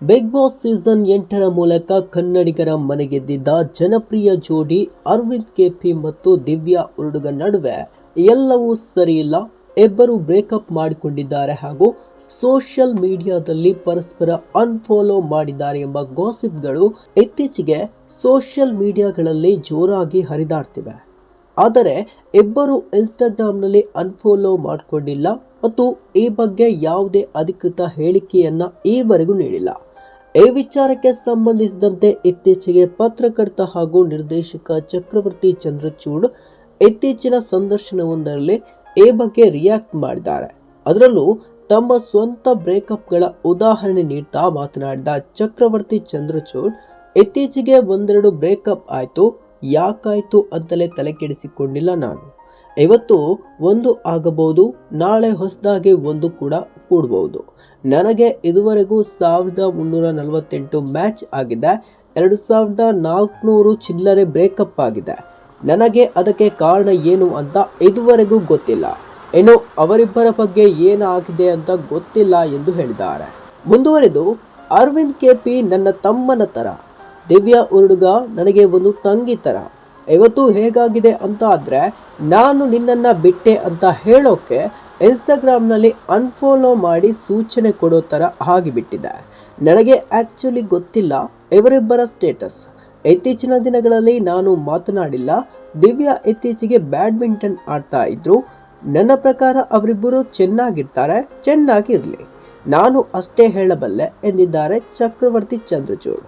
Big boss season 8ರ ಮೂಲಕ ಕನ್ನಡಿಗರ ಮನೆಗೆದ್ದಿದ್ದ ಜನಪ್ರಿಯ ಜೋಡಿ ಅರವಿಂದ್ ಕೆಪಿ ಮತ್ತು ದಿವ್ಯಾ ಉರುಡುಗ ನಡುವೆ ಎಲ್ಲವೂ ಸರಿಯಿಲ್ಲ. ಇಬ್ಬರು ಬ್ರೇಕಪ್ ಮಾಡಿಕೊಂಡಿದ್ದಾರೆ ಹಾಗೂ ಸೋಷಿಯಲ್ ಮೀಡಿಯಾದಲ್ಲಿ ಪರಸ್ಪರ ಅನ್ಫಾಲೋ ಮಾಡಿದ್ದಾರೆ ಎಂಬ ಗಾಸಿಪ್ಗಳು ಇತ್ತೀಚೆಗೆ ಸೋಷಿಯಲ್ ಮೀಡಿಯಾಗಳಲ್ಲಿ ಜೋರಾಗಿ ಹರಿದಾಡ್ತಿವೆ. ಆದರೆ ಇಬ್ಬರು ಇನ್ಸ್ಟಾಗ್ರಾಂನಲ್ಲಿ ಅನ್ಫಾಲೋ ಮಾಡಿಕೊಂಡಿಲ್ಲ ಮತ್ತು ಈ ಬಗ್ಗೆ ಯಾವುದೇ ಅಧಿಕೃತ ಹೇಳಿಕೆಯನ್ನ ಈವರೆಗೂ ನೀಡಿಲ್ಲ. ಈ ವಿಚಾರಕ್ಕೆ ಸಂಬಂಧಿಸಿದಂತೆ ಇತ್ತೀಚೆಗೆ ಪತ್ರಕರ್ತ ಹಾಗೂ ನಿರ್ದೇಶಕ ಚಕ್ರವರ್ತಿ ಚಂದ್ರಚೂಡ್ ಇತ್ತೀಚಿನ ಸಂದರ್ಶನವೊಂದರಲ್ಲಿ ಈ ಬಗ್ಗೆ ರಿಯಾಕ್ಟ್ ಮಾಡಿದ್ದಾರೆ. ಅದರಲ್ಲೂ ತಮ್ಮ ಸ್ವಂತ ಬ್ರೇಕಪ್ಗಳ ಉದಾಹರಣೆ ನೀಡ್ತಾ ಮಾತನಾಡಿದ ಚಕ್ರವರ್ತಿ ಚಂದ್ರಚೂಡ್, ಇತ್ತೀಚೆಗೆ ಒಂದೆರಡು ಬ್ರೇಕಪ್ ಆಯಿತು, ಯಾಕಾಯಿತು ಅಂತಲೇ ತಲೆ ಕೆಡಿಸಿಕೊಂಡಿಲ್ಲ. ನಾನು ಇವತ್ತು ಒಂದು ಆಗಬಹುದು, ನಾಳೆ ಹೊಸದಾಗಿ ಒಂದು ಕೂಡ ಕೂಡಬಹುದು. ನನಗೆ ಇದುವರೆಗೂ 1348 ಮ್ಯಾಚ್ ಆಗಿದೆ, 2400 ಚಿಲ್ಲರೆ ಬ್ರೇಕಪ್ ಆಗಿದೆ. ನನಗೆ ಅದಕ್ಕೆ ಕಾರಣ ಏನು ಅಂತ ಇದುವರೆಗೂ ಗೊತ್ತಿಲ್ಲ. ಇನ್ನು ಅವರಿಬ್ಬರ ಬಗ್ಗೆ ಏನಾಗಿದೆ ಅಂತ ಗೊತ್ತಿಲ್ಲ ಎಂದು ಹೇಳಿದ್ದಾರೆ. ಮುಂದುವರೆದು, ಅರವಿಂದ್ ಕೆಪಿ ನನ್ನ ತಮ್ಮನ ತರ, ದಿವ್ಯಾ ಉರುಡುಗ ನನಗೆ ಒಂದು ತಂಗಿ ತರ. ಇವತ್ತು ಹೇಗಾಗಿದೆ ಅಂತ ಆದ್ರೆ, ನಾನು ನಿನ್ನನ್ನ ಬಿಟ್ಟೆ ಅಂತ ಹೇಳೋಕೆ ಇನ್ಸ್ಟಾಗ್ರಾಮ್ನಲ್ಲಿ ಅನ್ಫಾಲೋ ಮಾಡಿ ಸೂಚನೆ ಕೊಡೋ ಥರ ಆಗಿಬಿಟ್ಟಿದೆ. ನನಗೆ ಆ್ಯಕ್ಚುಲಿ ಗೊತ್ತಿಲ್ಲ ಇವರಿಬ್ಬರ ಸ್ಟೇಟಸ್. ಇತ್ತೀಚಿನ ದಿನಗಳಲ್ಲಿ ನಾನು ಮಾತನಾಡಿಲ್ಲ. ದಿವ್ಯಾ ಇತ್ತೀಚೆಗೆ ಬ್ಯಾಡ್ಮಿಂಟನ್ ಆಡ್ತಾ ಇದ್ರು. ನನ್ನ ಪ್ರಕಾರ ಅವರಿಬ್ಬರು ಚೆನ್ನಾಗಿರ್ತಾರೆ, ಚೆನ್ನಾಗಿರಲಿ, ನಾನು ಅಷ್ಟೇ ಹೇಳಬಲ್ಲೆ ಎಂದಿದ್ದಾರೆ ಚಕ್ರವರ್ತಿ ಚಂದ್ರಚೂಡ್.